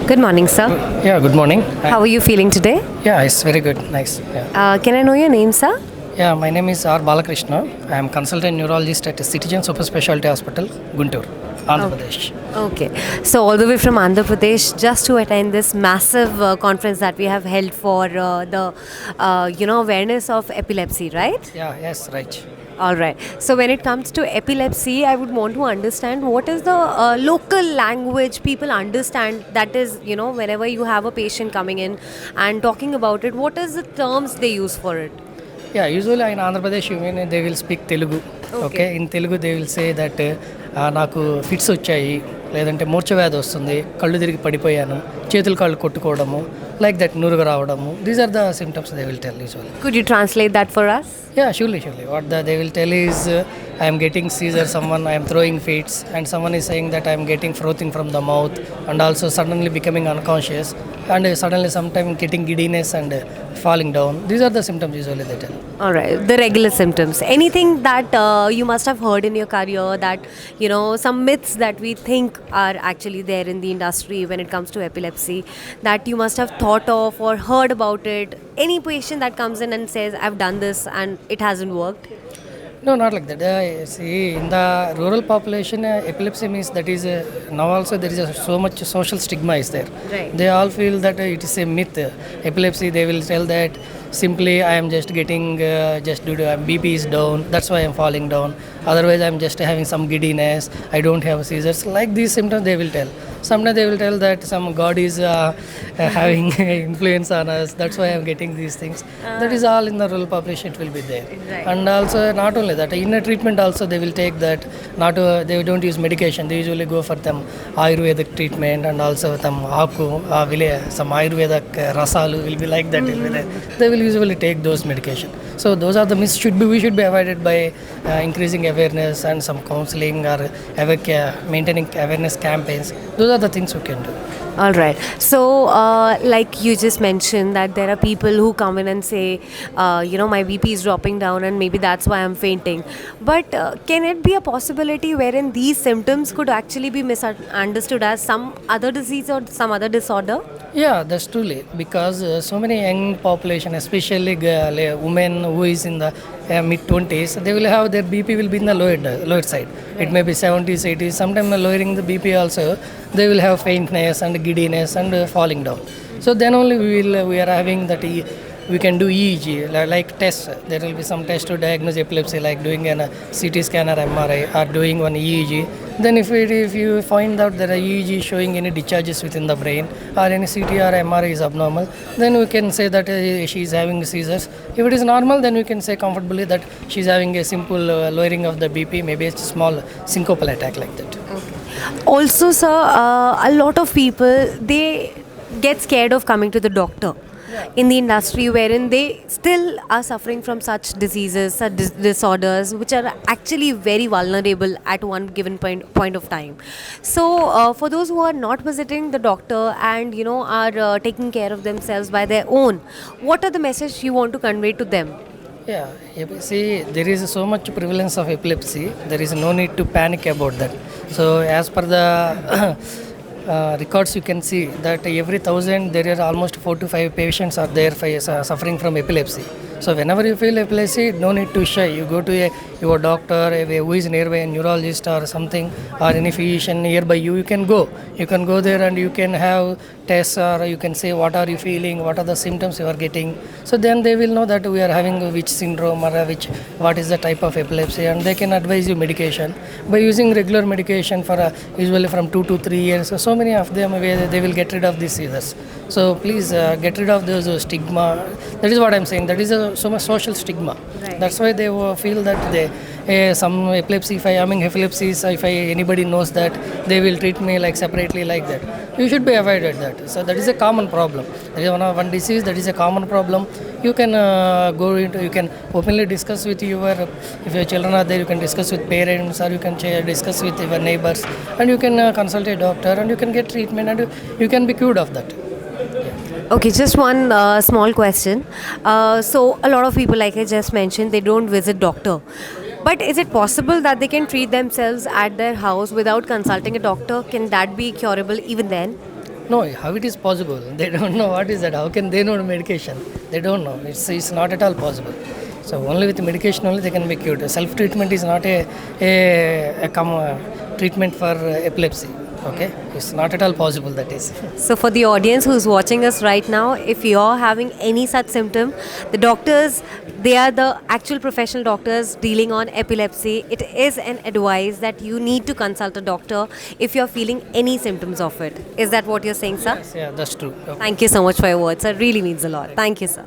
Good morning, sir. Yeah, good morning. How are you feeling today? Yeah, it's very good. Nice. Yeah. Can I know your name, sir? Yeah, my name is R Balakrishna. I am consultant neurologist at Citizen Super Specialty Hospital, Guntur, Andhra Pradesh. Okay. So, all the way from Andhra Pradesh just to attend this massive conference that we have held for the awareness of epilepsy, right? Yeah, yes, right. All right. So, when it comes to epilepsy, I would want to understand what is the local language people understand. That is, whenever you have a patient coming in and talking about it, what is the terms they use for it? Yeah, usually in Andhra Pradesh, they will speak Telugu. Okay. In Telugu, they will say that నాకు fits వచ్చాయి, లేదంటే మూర్ఛ వ్యాధి వస్తుంది, కళ్ళు తిరిగి పడిపోయాను, చేతులు కాళ్ళు కొట్టుకోవడము, లైక్ దట్ నురుగు రావడము. These are the symptoms they will tell usually. Could you translate that for us? Yeah, surely. What they will tell is, I am getting seizure, someone I am throwing fits, and someone is saying that I am getting frothing from the mouth, and also suddenly becoming unconscious, and suddenly sometimes getting giddiness and falling down. These are the symptoms usually they tell. All right, the regular symptoms. Anything that you must have heard in your career that, some myths that we think are actually there in the industry when it comes to epilepsy that you must have thought of or heard about it? Any patient that comes in and says, I've done this and it hasn't worked? No, not like that. See, in the rural population, epilepsy means that is now also there is so much social stigma is there. Right. They all feel that it is a myth. Epilepsy, they will tell that simply I am just getting just due to BP is down. That's why I am falling down. Otherwise, I am just having some giddiness. I don't have seizures. Like these symptoms, they will tell. Sometimes they will tell that some God is having influence on us. That's why I am getting these things. That is all in the rural population. It will be there. Right. And also not only that, in a treatment also they will take that. Not they don't use medication. They usually go for them Ayurvedic treatment and also some aku, some Ayurvedic rasalu will be like that. Will be there. They will usually take those medication. So those are the myths we should be avoided by increasing awareness and some counseling or maintaining awareness campaigns. Those are the things we can do. All right. So, like you just mentioned that there are people who come in and say, my BP is dropping down and maybe that's why I'm fainting. But can it be a possibility wherein these symptoms could actually be misunderstood as some other disease or some other disorder? Yeah, that's truly because so many young population, especially women who is in the mid 20s, they will have their BP will be in the lower side. Right. It may be 70s, 80s. Sometimes lowering the BP also, they will have faintness and giddiness and falling down. So then only we are having that. We can do EEG like tests. There will be some tests to diagnose epilepsy, like doing a CT scan or MRI or doing one EEG. Then if you find out there are EEG showing any discharges within the brain or any CT or MRI is abnormal, then we can say that she is having seizures. If it is normal, then we can say comfortably that she is having a simple lowering of the BP, maybe a small syncopal attack like that. Okay. Also, sir, a lot of people, they get scared of coming to the doctor. In the industry wherein they still are suffering from such diseases, such disorders which are actually very vulnerable at one given point of time. So for those who are not visiting the doctor and are taking care of themselves by their own, what are the message you want to convey to them? Yeah, see, there is so much prevalence of epilepsy. There is no need to panic about that. So as per the records, you can see that every 1,000 there are almost 4 to 5 patients are there suffering from epilepsy. So whenever you feel epilepsy, no need to shy. You go to your doctor who is nearby, a neurologist or something, or any physician nearby you. You can go. You can go there and you can have tests, or you can say what are you feeling, what are the symptoms you are getting. So then they will know that we are having which syndrome or what is the type of epilepsy, and they can advise you medication. By using regular medication for usually from 2 to 3 years, so many of them they will get rid of these seizures. So please get rid of those stigma. That is what I'm saying. That is so much social stigma. Right. That's why they feel that some epilepsy, if I am having epilepsy, if anybody knows that, they will treat me like separately like that. You should be avoided that. So that is a common problem. That is one disease. That is a common problem. You can you can openly discuss with if your children are there, you can discuss with parents, or you can discuss with your neighbors, and you can consult a doctor, and you can get treatment, and you can be cured of that. Okay, just one small question. So a lot of people, like I just mentioned, they don't visit doctor. But is it possible that they can treat themselves at their house without consulting a doctor? Can that be curable even then? No, how it is possible? They don't know what is that. How can they know the medication? They don't know. It's not at all possible. So only with medication only they can be cured. Self treatment is not a common treatment for epilepsy. Okay, it's not at all possible. That is. So, for the audience who's watching us right now, if you're having any such symptom, the doctors, they are the actual professional doctors dealing on epilepsy. It is an advice that you need to consult a doctor if you're feeling any symptoms of it. Is that what you're saying, sir? Yes, yeah, that's true. Okay. Thank you so much for your words, sir. Really means a lot. Thank you, sir.